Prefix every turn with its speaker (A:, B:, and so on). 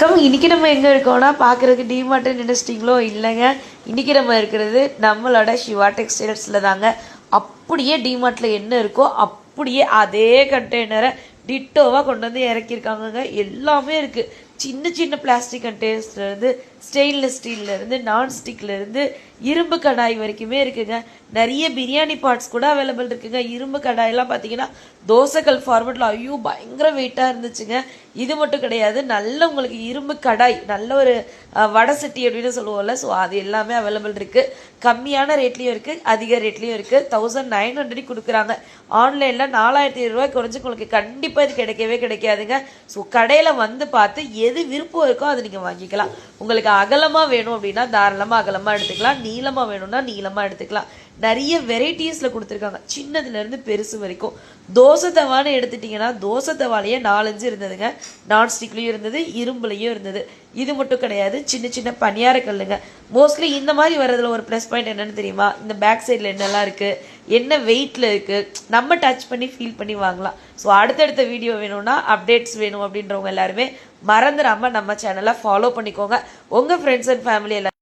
A: வணக்கம். இன்றைக்கி நம்ம எங்கே இருக்கோம்னா பார்க்குறதுக்கு டிமார்ட்னு நினச்சிட்டிங்களோ இல்லைங்க. இன்றைக்கி நம்ம இருக்கிறது நம்மளோட சிவா டெக்ஸ்டைல்ஸில் தாங்க. அப்படியே டிமார்ட்டில் என்ன இருக்கோ அப்படியே அதே கண்டெய்னரை டிட்டோவாக கொண்டு வந்து இறக்கியிருக்காங்கங்க. எல்லாமே இருக்குது. சின்ன சின்ன பிளாஸ்டிக் கண்டெய்னர்ஸ்லேருந்து ஸ்டெயின்லெஸ் ஸ்டீல்லேருந்து நான்ஸ்டிக்லேருந்து இரும்பு கடாய் வரைக்குமே இருக்குங்க. நிறைய பிரியாணி பார்ட்ஸ் கூட அவைலபிள் இருக்குங்க. இரும்பு கடாயெல்லாம் பார்த்தீங்கன்னா தோசைக்கல் ஃபார்மெட்டில் ஐயோ பயங்கர வெயிட்டாக இருந்துச்சுங்க. இது மட்டும் கிடையாது, நல்ல உங்களுக்கு இரும்பு கடாய், நல்ல ஒரு வடை சட்டி அப்படின்னு சொல்லுவோம்ல, ஸோ அது எல்லாமே அவைலபிள் இருக்குது. கம்மியான ரேட்லேயும் இருக்குது, அதிக ரேட்லேயும் இருக்குது. 1900 கொடுக்குறாங்க. ஆன்லைனில் 4500 குறைஞ்சி உங்களுக்கு கண்டிப்பாக இது கிடைக்கவே கிடைக்காதுங்க. ஸோ கடையில் வந்து பார்த்து எது விருப்பம் இருக்கோ அதை நீங்கள் வாங்கிக்கலாம். உங்களுக்கு அகலமாக வேணும் அப்படின்னா தாராளமாக அகலமாக எடுத்துக்கலாம், நீளமாக வேணும்னா நீளமாக எடுத்துக்கலாம். நிறைய வெரைட்டிஸில் கொடுத்துருக்காங்க, சின்னதுலேருந்து பெருசு வரைக்கும். தோசை தவான்னு எடுத்துட்டிங்கன்னா தோசை தவாலேயே 4-5 இருந்ததுங்க. நான்ஸ்டிக்லேயும் இருந்தது, இரும்புலையும் இருந்தது. இது மட்டும் கிடையாது, சின்ன சின்ன பனியார கல்லுங்க. மோஸ்ட்லி இந்த மாதிரி வர்றதுல ஒரு ப்ளஸ் பாயிண்ட் என்னென்னு தெரியுமா, இந்த பேக் சைடில் என்னெல்லாம் இருக்குது, என்ன வெயிட்டில் இருக்குது, நம்ம டச் பண்ணி ஃபீல் பண்ணி வாங்கலாம். ஸோ அடுத்தடுத்த வீடியோ வேணும்னா, அப்டேட்ஸ் வேணும் அப்படின்றவங்க எல்லாருமே மறந்துடாமல் நம்ம சேனலை ஃபாலோ பண்ணிக்கோங்க. உங்கள் ஃப்ரெண்ட்ஸ் அண்ட் ஃபேமிலி எல்லாம்